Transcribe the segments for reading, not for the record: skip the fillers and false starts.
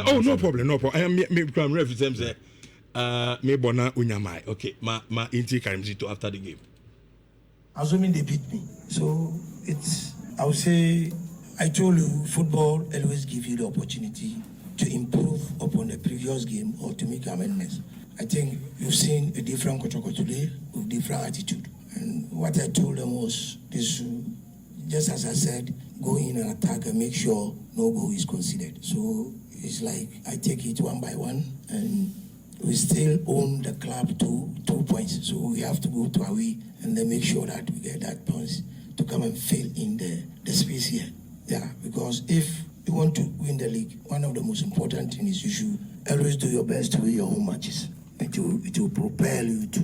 Oh, no problem. I am me come reference say me bona unyamai. Okay, ma inti Karimzito after the game. Assuming they beat me. So I would say, I told you, football always gives you the opportunity to improve upon the previous game or to make amendments. I think you've seen a different Kotoko today with different attitude. And what I told them was, this, just as I said, go in and attack and make sure no goal is considered. So it's like I take it one by one, and we still own the club to 2 points. So we have to go to away and then make sure that we get that points to come and fill in the space here. Yeah, because if you want to win the league, one of the most important things is you should always do your best to win your home matches. It will propel you to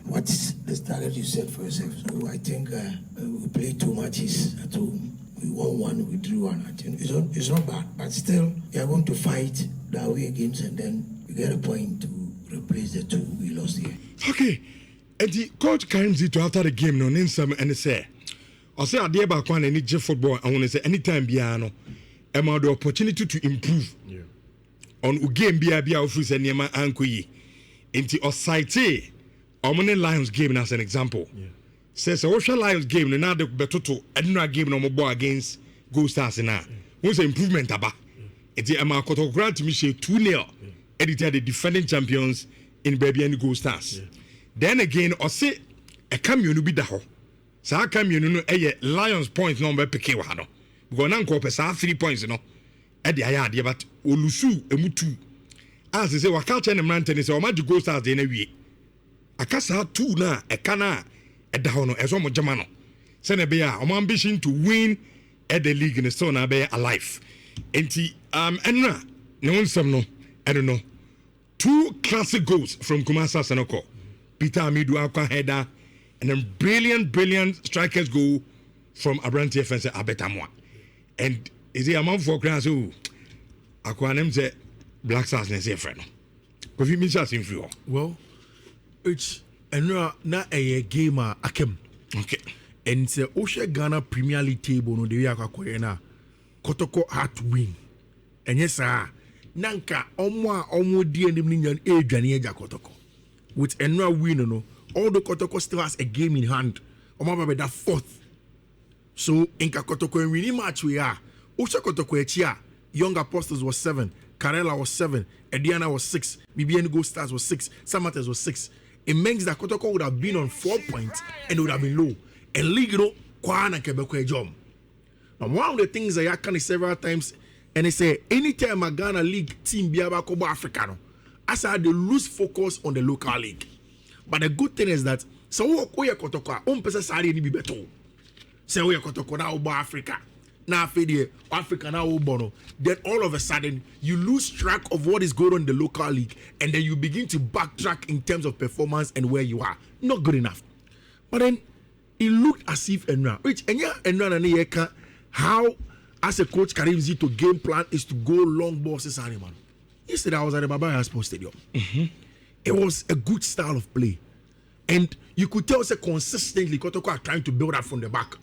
what's the target you set for yourself. So I think we played 2 matches at home. We won 1, we drew 1. I think it's not bad, but still, you are going to fight the away games and then you get a point to replace the 2 we lost here. Okay, and the coach Karimzito after the game, no name some and say, I say, I dear back one any football. I want to say anytime Biano, I'm the opportunity to improve. Yeah. On a game, be office and Yama Ankoyi. Into Osite, Omone Lions game as an example. Yeah. Says Ocean Lions game, the now the Betoto, Edna game no more against Go Stars now. What's the improvement about? It's a Kotoko grant to me 2-0. Edited the defending champions in Baby and Go Stars. Yeah. Then again, I say a camion be the ho. Sa camion no Lions point number PK wahano. Because now go pesa 3 points no. At the idea but Olusu emutu. As they say, Wakacha and Manton say, Omaju Go Stars in a way. Akasa 2 na a cana at the hono as one Jamano. Senebea, ambition to win at the league in the stone be alive. Enti enna no some no, I don't know. 2 classic goals from Kumasa Sanoko. Peter Amidu Akwa header and then brilliant strikers goal from Abranti Fence Amoah. And is he amount for class who Akwa name say Black Stars and say friend. Because he means in free. Well, it's na a game akem. Okay. And it's a Osha Ghana Premier League table no de Akwa na Kotoko had to win. And yes sir, Nanka Omo di and the Adrian Kotoko. With Enra win no, all the Kotoko still has a game in hand. Omaba be that 4th. So in Kotoko and winning match we are. Osha Kotoko Echia, Young Apostles was 7, Karela was 7, Ediana was 6, BBN Go Stars was 6, Samates was 6. It means that Kotoko would have been on 4 points and it would have been low. And league no Kwana Quebec Jom. Now one of the things I can several times and they say anytime a Ghana league team be about Kobo Africano, as I they lose focus on the local league. But the good thing is that so we Kotoko person sari ni be better. Say we Kotoko na Obo Africa. Now Fede Africa now Obono. Then all of a sudden you lose track of what is going on in the local league and then you begin to backtrack in terms of performance and where you are. Not good enough. But then it looked as if Enra, which Enra how as a coach Karimzito game plan is to go long balls animal. Yesterday I was at the Baba Sports Stadium. Mm-hmm. It was a good style of play. And you could tell say consistently Kotoko are trying to build up from the back.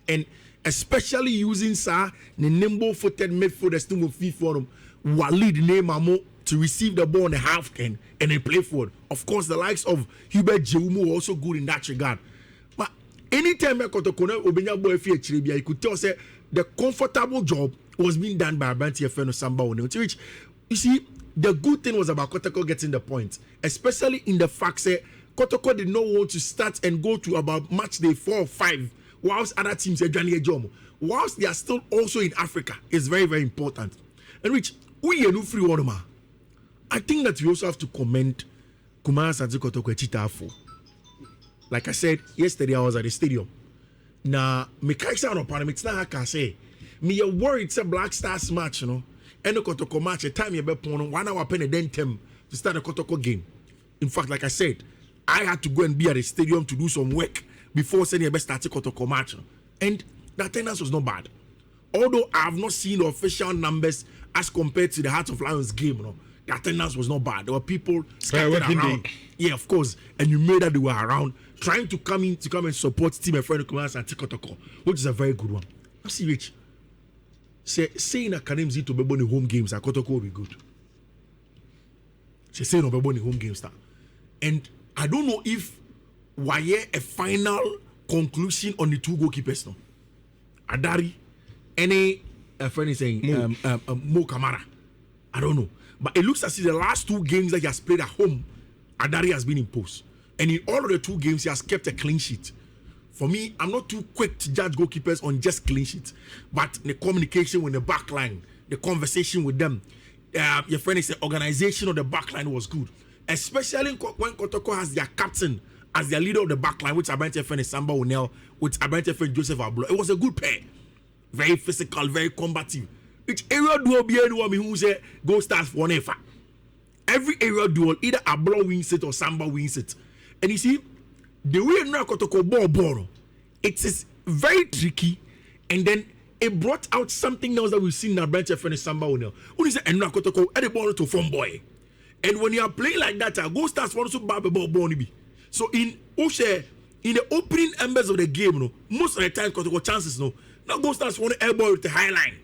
And especially using the nimble-footed midfielders to move forward, Walid Neymamo to receive the ball on the half end and then play forward. Of course, the likes of Hubert Jeumu were also good in that regard. But anytime Kotoko Obenya boy Chiribia, you could tell say the comfortable job was being done by Abanti Efeno Samba One. Which you see, the good thing was about Kotoko getting the point, especially in the fact that Kotoko did not want to start and go to about match day 4 or 5. Whilst other teams are Johnny Jomo, whilst they are still also in Africa, is very, very important. And which we are no free one. I think that we also have to commend Kumara Santi Kotoko Chita for. Like I said yesterday, I was at the stadium. Now, me kaisa no panamics na haka say. Me a worried it's a Black Stars match, you know. And the Kotoko match, a time you be pono 1 hour penny then them to start a Kotoko game. In fact, like I said, I had to go and be at the stadium to do some work before sending a best starting Kotoko match. And the attendance was not bad. Although I have not seen the official numbers as compared to the Heart of Lions game, you know, the attendance was not bad. There were people scattered around. Yeah, of course. And you made that they were around trying to come and support team and friend Kumasi and Kotoko, which is a very good one. I see which saying that Karimzito to be in home games at Kotoko will be good. She say no be home game start. And I don't know if why a final conclusion on the two goalkeepers no. Adari, any friend is saying Mo Kamara. I don't know. But it looks as if the last two games that he has played at home, Adari has been imposed. And in all of the two games, he has kept a clean sheet. For me, I'm not too quick to judge goalkeepers on just clean sheets. But the communication with the back line, the conversation with them, your friend is the organization of the back line was good. Especially when Kotoko has their captain as their leader of the back line, which Abante friend is Samba O'Neill, which Abante friend Joseph Ablo. It was a good pair. Very physical, very combative. Which area duel be anyone who say go start for one effort. Every area duel, either Ablo wins it or Samba wins it. And you see, the way Kotoko ball, it is very tricky, and then it brought out something else that we've seen in Abante friend is Samba O'Neill. Who is Kotoko at the ball to form boy. And when you are playing like that, go start for also ball. So in the opening embers of the game, most of the time Kotoko chances now go start for the air ball with the high line.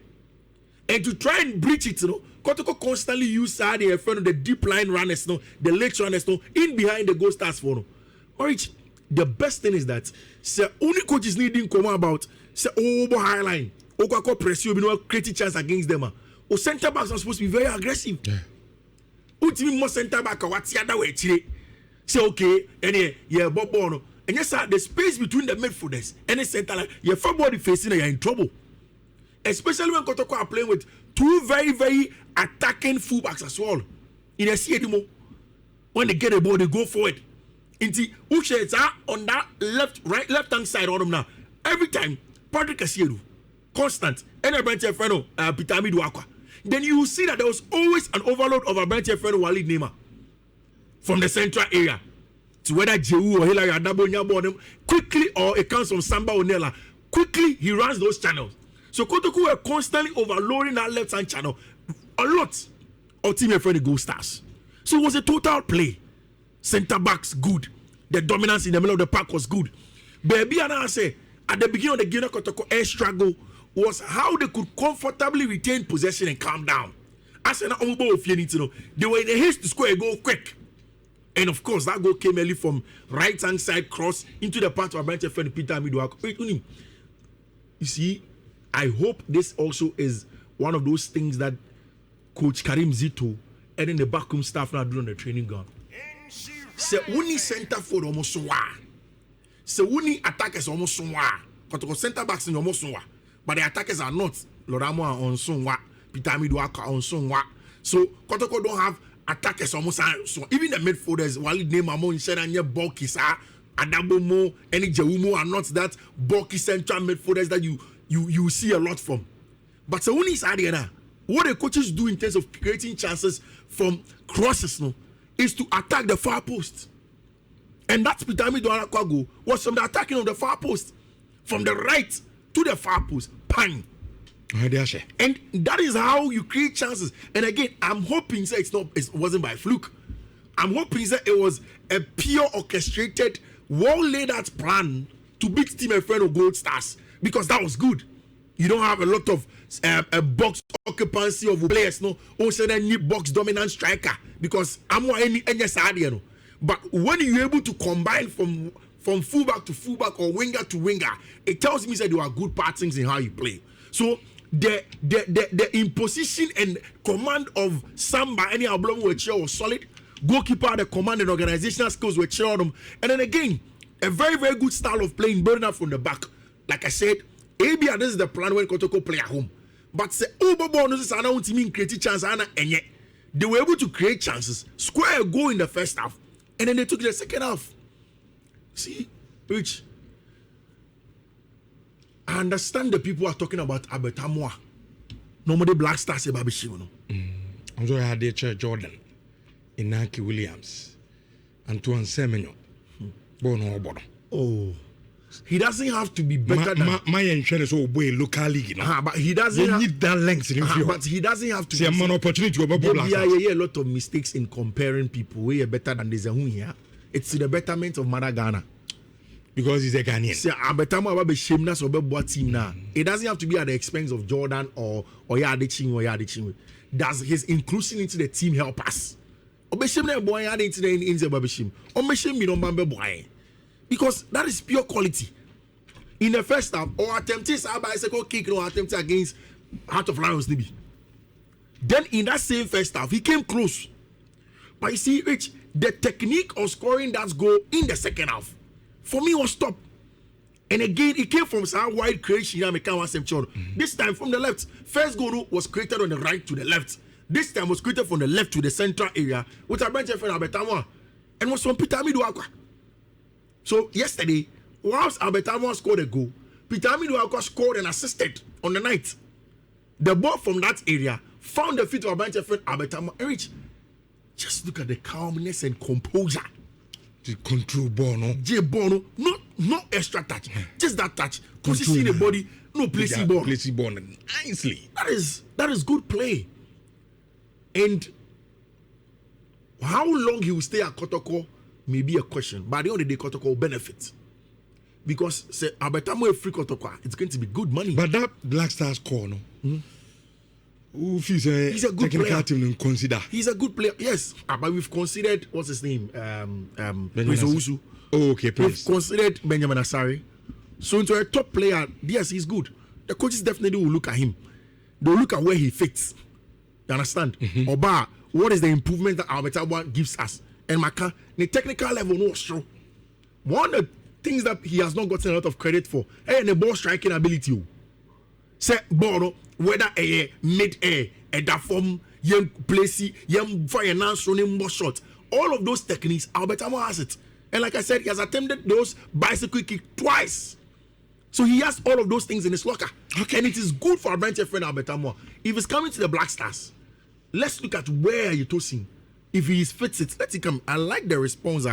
And to try and breach it, Kotoko constantly use the front of the deep line runners, the late runners, in behind the goal stars for Orange. The best thing is that only coaches needing come about high line, press you, create chance against them. Or center backs are supposed to be very aggressive. Yeah. Ultimately, more center back what's the other way? Say okay, and Bob Bono. And yes, sir, the space between the midfielders and the center line, your front body facing, you're in trouble. Especially when Kotoko are playing with two very, very attacking fullbacks as well. In a CDMO, when they get the ball, they go forward. Into Uche on that left hand side on them now. Every time, Patrick Asiedu, constant, and Abante Freno, Pitami Duakwa. Then you will see that there was always an overload of Abante Freno Walid Nema from the central area. To whether Jehu or Hilary Adabo Nyabo quickly, or it comes from Samba Onela, quickly he runs those channels. So Kotoko were constantly overloading that left hand channel. A lot of team friend goal stars. So it was a total play. Center backs good. The dominance in the middle of the park was good. Baby and I say at the beginning of the game, Kotoko air struggle was how they could comfortably retain possession and calm down. As an they were in a haste to score a goal quick. And of course, that goal came early from right hand side cross into the part of Abante friend Peter Midwak. You see, I hope this also is one of those things that Coach Karim Zito and then the backroom staff now do on the training ground. Se uni center forward almost soa. Se uni attackers almost soa. Kotoko center backs in almost soa. But the attackers are not. Amoah on soa. Peter Midwaka on soa. So Kotoko don't have attackers almost so. Even the midfielders, Walid name Amon Shenanya bulky sa Adabomo, any Jawumo are not that bulky central midfielders that you see a lot from. But so when it's Adiana, what the coaches do in terms of creating chances from crosses is to attack the far post. And that's Pitami Douala Kwago was from the attacking of the far post. From the right to the far post. Bang. And that is how you create chances. And again, I'm hoping that it wasn't by fluke. I'm hoping that it was a pure orchestrated, well laid out plan to beat Team Efreno Gold Stars. Because that was good. You don't have a lot of a box occupancy of players, also any box dominant striker. Because Amoah any side, But when you're able to combine from fullback to fullback or winger to winger, it tells me that you are good patterns in how you play. So the imposition and command of Samba any Ablom was solid. Goalkeeper, the command and organizational skills were cheered them. And then again, a very, very good style of playing, burning up from the back. Like I said, this is the plan when Kotoko play at home. But say creative chance and yet they were able to create chances, square a goal in the first half, and then they took the second half. See, Rich, I understand the people are talking about Amoah. Normally Black Stars say Babishimo. I'm sorry I had Jordan, Inaki Williams, Antoine Semenyo, Bono Obono. Oh. He doesn't have to be better than my insurance or boy local league. But he doesn't need that length in but he doesn't have to see an opportunity to a lot of mistakes in comparing people way better than there's a here. It's to the betterment of Ghana. Because he's a Ghanaian. See, shameless or team now. It doesn't have to be at the expense of Jordan or Yadichin or Yadichin. Does his inclusion into the team help us? Obeshim na boy had it in the babeshim. Obeshim mi no mambe boy. Because that is pure quality. In the first half, or attempted a bicycle kick or attempted against Heart of Lions Nibi. Then in that same first half, he came close. But you see, Rich, the technique of scoring that goal in the second half, for me, was stopped. And again, it came from some wide creation. This time from the left. First goal was created on the right to the left. This time was created from the left to the central area, with a bench for Amoah, and was from Peter Miduakwa. So yesterday, whilst Amoah scored a goal, Peter Miduakwa scored and assisted on the night. The ball from that area found the feet of a bench for Amoah. Rich, just look at the calmness and composure. The control ball, no? Ball, no extra touch. Just that touch. Position the body, no placing ball. Placing ball nicely. That is good play. And how long he will stay at Kotoko may be a question. But at the end of the day, Kotoko will benefit. Because say Abetamo free Kotoko, it's going to be good money. But that Black Stars call, no? He's a good player. Team consider. He's a good player, yes. But we've considered, what's his name? Prince Owusu. Oh, okay, Prince. We've considered Benjamin Asari. So into a top player, yes, he's good. The coaches definitely will look at him. They'll look at where he fits. You understand? Oba, what is the improvement that Albert gives us? And Maka, the technical level, no, sure. One of the things that he has not gotten a lot of credit for, and the ball striking ability. Say, ball, whether a mid-air, a da form, young placey, young finance running more shot. All of those techniques, Albert has it. And like I said, he has attempted those bicycle kick twice. So he has all of those things in his locker. Okay. And it is good for our branch friend Albert Amoah. If he's coming to the Black Stars, let's look at where you're tossing. If he fits it, let it come. I like the response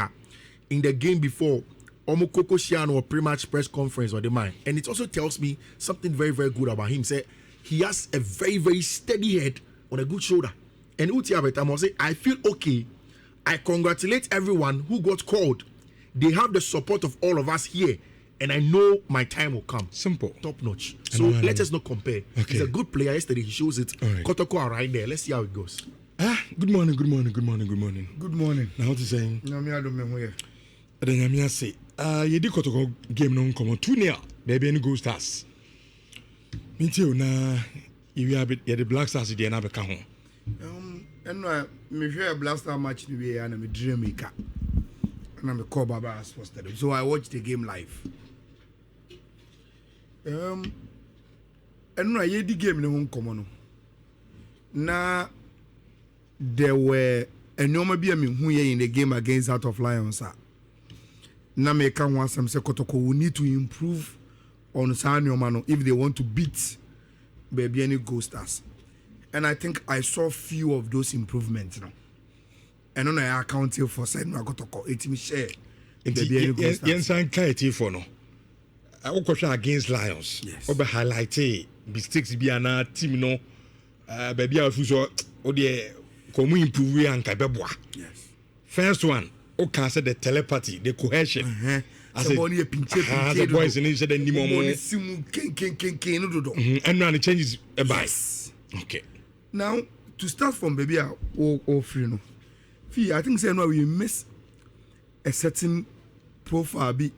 in the game before Omokoko Shiano or pre-match press conference or the mind. And it also tells me something very, very good about him. Say he has a very, very steady head on a good shoulder. And Uti Albert Amoah say, I feel okay. I congratulate everyone who got called. They have the support of all of us here. And I know my time will come. Simple. Top notch. So let us not compare. Okay. He's a good player. Yesterday he shows it. Right. Kotoko are right there. Let's see how it goes. Good morning. Good morning. Now what you saying? Nyamia do me here. The Nyamia say, you did Kotoko game no come 2-0. Baby any go stars. Me too na you have the Black Stars dey na be ka ho. And me hear Black Star match the way and me dream maker. And I'm a call Baba Sports Stadium. So I watched the game live. And no, I the game in home common. Now there were a normal be who in the game against Heart of Lions. Now me can want some say Kotoko will need to improve on Sanyo Mano if they want to beat Baby any Ghost Stars. And I think I saw few of those improvements now. And on I account for said no Kotoko it me share. Yen san kai for no. I will against Lions. Yes. Obe highlight mistakes be ana team no. Baby I so o de komu improve and kabeboa. Yes. First one, o can say the telepathy, the cohesion. As a bonny pinche the boys in said any more. And now the changes a buy. Okay. Now to start from baby or free no. Fee, I think say no we miss a certain profile be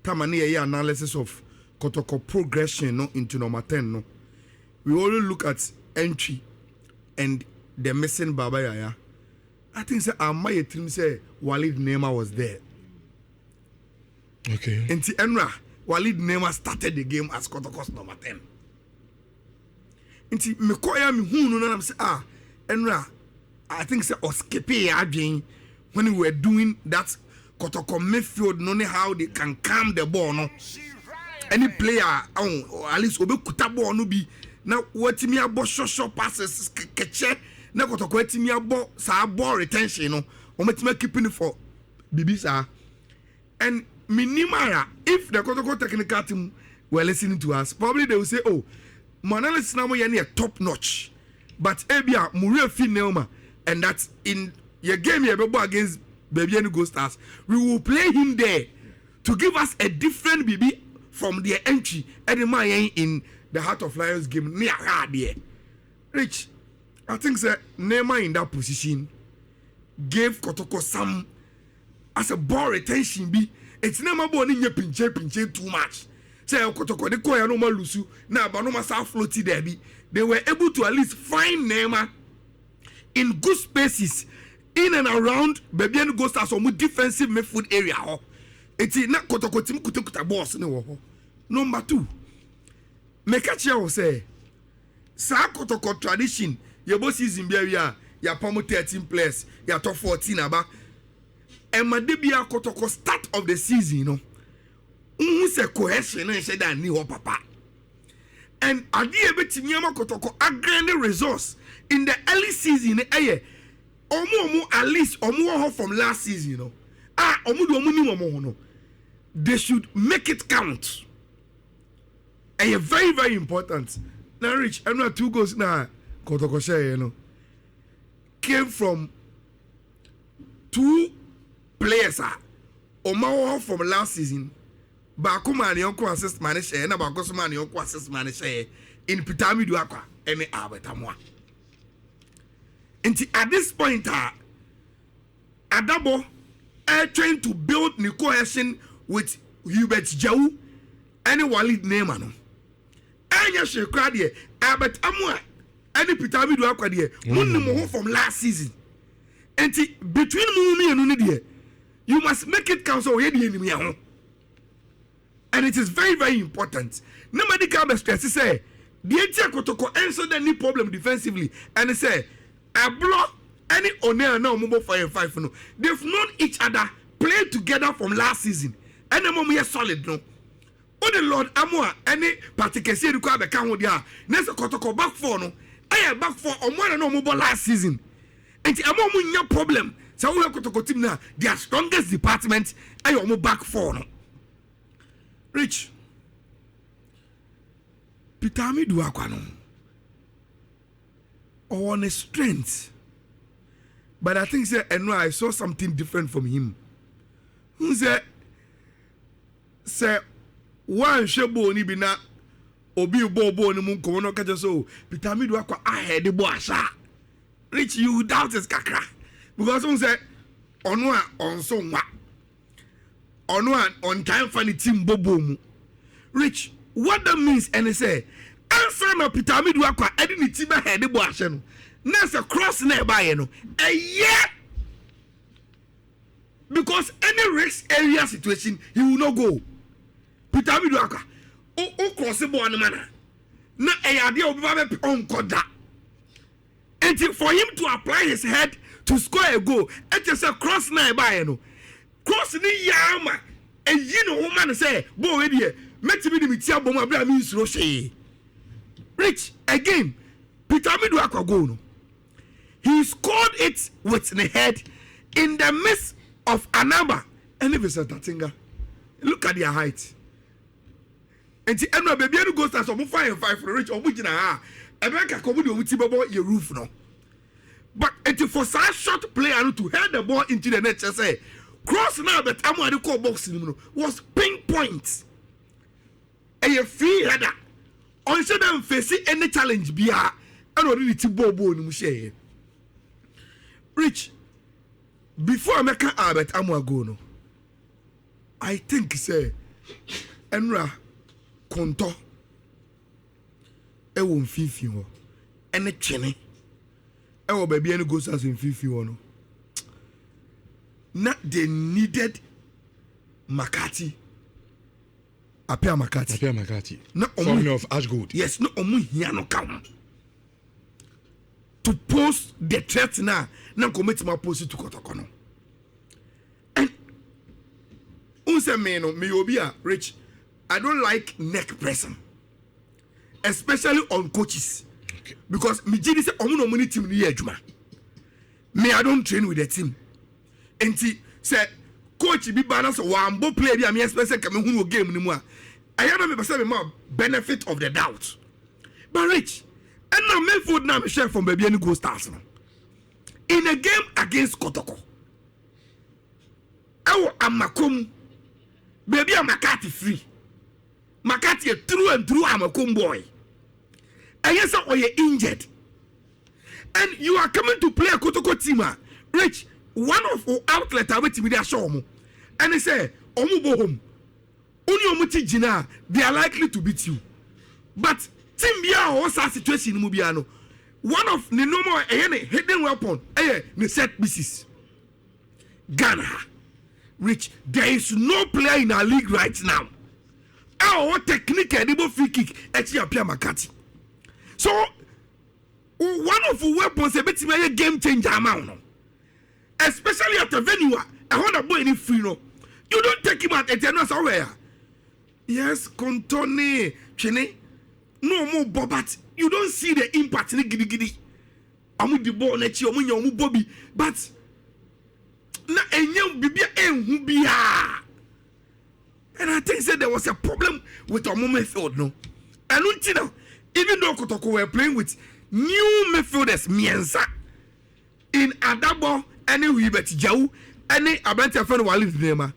tamani analysis of Kotoko progression no into number 10 no. We only look at entry and the missing Baba Yaya. I think say my team say Walid Nema was there. Okay. And the Enra Walid Nema started the game as Kotoko's number 10. And the Mekoya mi hu no na say Enra I think say Oskipe Adwin when we were doing that Kotoko midfield no how they can calm the ball no. Any player or at least obe kuta ball no be na watimi abo short passes keche na Kotoko watimi abo sa ball retention no ometima keeping it for Bibisa and minimara if the Kotoko technical team were listening to us probably they will say oh Manala na mo a top notch but ebia Muria Finelma and that's in your game you be against Baby and Ghost Stars we will play him there to give us a different BB from their entry and in the Heart of Lions game near there. Rich, I think that Nema in that position, gave Kotoko some as a ball retention be. It's never born in your pinche too much. Say Kotoko, the koya no more lusu, na but no masa floaty there be. They were able to at least find Nhyira in good spaces in and around Bebian Ghost as some defensive midfield area. It's not Kotoko team kuta boss no. Number 2, Mekachi will say, Sa Kotoko tradition, your boss is in Beria, your promo 13 players, your top 14 aba. And Madebia Kotoko start of the season, you know. Say cohesion and said that ni papa. And Adi beti Nyama Kotoko agrand resource in the early season, Omo at least Omo from last season, you know. Omo they should make it count. And very, very important. Now, Rich, I'm not 2 goals now. Kotoko share, you know, came from 2 players. Omo from last season. Bakuma and Yonko assist manager, and Bakosman and Yonko assist manager in Pitami Duaka, and Amoah. And at this point, Adabo are trying to build new cohesion with Hubert Jau and Walid Neymano. And you should cry there, but Amoah and Pitami Duaka there, one from last season. And between Mumi and Unidia, you must make it count so you. And it is very, very important. Nobody can stress to say, the entire Kotoko answered any problem defensively. And they say, I block any owner now mobile 5 no. They've known each other, played together from last season. And the moment solid no. Oh the Lord Amoah any particular say require the count with ya. Next Kotoko back 4 no. I am back 4 on one no mobile last season. And the Amoah no problem. So we have Kotoko team now, their strongest department. I am back 4 no. Rich Pitami Duakwano on a strength, but I think I saw something different from him. Who said, one shabo ni bina obi bobo ni mun kono kaja so Pitami Duakwa I had the boasha. Rich, you doubt his kakra because who said onwa on so wa. On time for the team bobo. Rich, what that means, and they say, answer na Pitami Duakwa, I didn't team ahead the boy. That's a cross nearby, you know. Because any risk area situation, he will not go. Pitami Duakwa, oh, cross the boy, man. Na a idea of on Koda. And for him to apply his head to score a goal, it is a cross nearby, you know. Cross ni yama and you know woman say boy here met me the tia bomb abla means roche. Rich again Pitami Duakwa go no. He scored it with the head in the midst of Anamba and if it's a Tatinga. Look at their height. And the end of baby goes as some 5 for Rich or which na America come with your roof no. But it for such short player to head the ball into the net say cross now that Amoah the call boxing was pinpoint. A free header. On should them face any challenge be and already to bobo no share. Rich, before I make Albert Amoah go no, I think say Enra Konto e won Fifi ho ene chene e wo baby any goes as in Fifi ho no. Not they needed Makati. Apia Makati. Not Forming of Ashgold. Yes, no omu here no come. To post the threat now, now commit my post to Kotoko no. And unse me no me obia Rich. I don't like neck pressing, especially on coaches. Okay. Because me jidi say omu no money team ni adwuma. Me I don't train with the team. And say coach be balance one bo play bi am expect say come hu no game ni mu a ayana me say me ma benefit of the doubt. But Rich, and now Midfield now me share from baby any go stars no. In a game against Kotoko, awo amakom baby Makati free. Makati through and through amakom boy. And yes or you injured. And you are coming to play a Kotoko team. Rich, one of our outlet I wait to be there show mo and they say omu bo home only omu ti jina they are likely to beat you but team bia o sa situation mu bia no one of the normal hidden weapon the set pieces Ghana Rich there is no player in our league right now our technique and free kick actually appear Makati so one of the weapons a bit a game changer amount especially at the venue I want a boy any free no you don't take him out at the somewhere yes Kontone Chene no more bobat you don't see the impact in gidi amu di ball na chi omu nya omu bobi but na enyam bibia enhu bia and I think said there was a problem with our midfield no and until even though Kotoko were playing with new midfielders miensa in Adabo any Wibet Jau any Abante fan Walid Nema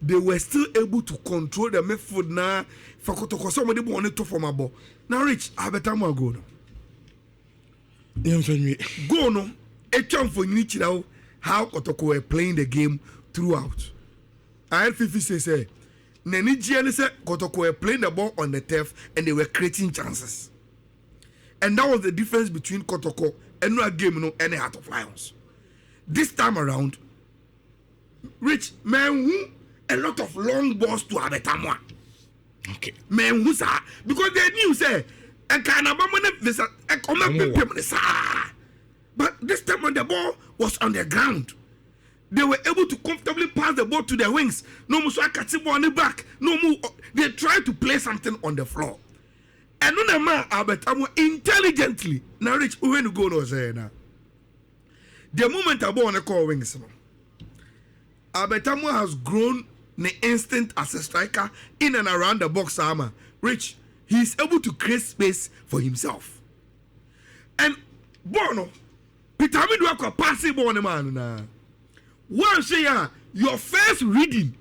they were still able to control the midfield na for Kotoko somebody wanted to form a ball now Rich Abetamwa go no go no a chance for Nhyira how Kotoko were playing the game throughout I heard Fifi say Nhyira said Kotoko were playing the ball on the turf and they were creating chances. And that was the difference between Kotoko and no game no any Heart of Lions. This time around, Rich man a lot of long balls to Abetamwa. Okay. Man who sa because they knew say and can this but this time when the ball was on the ground. They were able to comfortably pass the ball to their wings. No more on the back. No more. They tried to play something on the floor. And no man Abetamwa intelligently. Now Rich, when you go no say now. The moment I ball on the core wings, Abetamwa has grown the instinct as a striker in and around the box armor. Rich, he is able to create space for himself. And Bono, Peter Midwaka passing ball man now. One say your first reading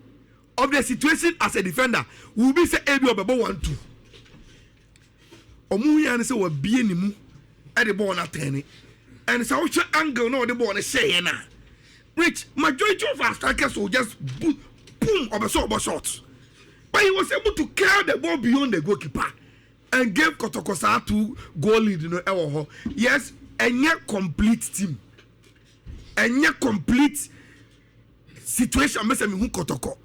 of the situation as a defender will be say Ebi Obebo 1-2. Omuya say we be ni mu at the ball na turn and so which angle no the ball say na. Rich majority of our strikers will just boom over shot. But he was able to carry the ball beyond the goalkeeper and gave Kotoko 2 goal lead yes, and yet complete team. And yet complete situation mess me who Kotoko.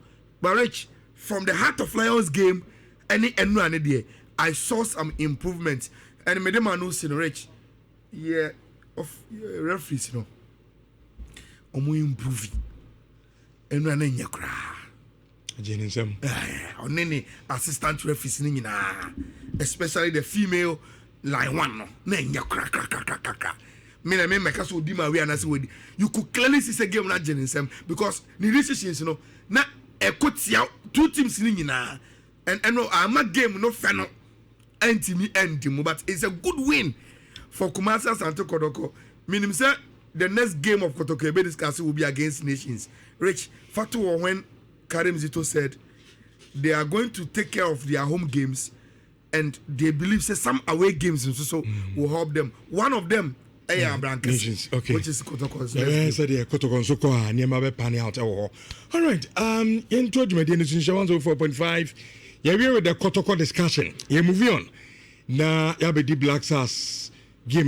But Rich, from the Heart of Lions game, any day, I saw some improvement. And me dem know sin Rich. Yeah, of referees, you know. Omo improving. Enu ane nyakra. Jenisem. Onene assistant referees ni nyina. Especially the female line 1 no. Na nyakra. Me make us di my way and say you could clearly see a game na Jenisem because the decisions you know na ekotia 2 teams ni nyina and no I'm a game no feno anti but it's a good win for Kumasi Santo Kotoko. Meaning say the next game of Kotoko be discussed will be against Nations. Rich Fatu when Karim Zito said they are going to take care of their home games and they believe say some away games so will help them. One of them Nations, okay. Which is Kotoko. Said Kotoko so ko niema be pan out all right, you told me the Nhyira 104.5. Yeah, we with the Kotoko discussion. Yeah, moving on. Na ya be the Black Stars game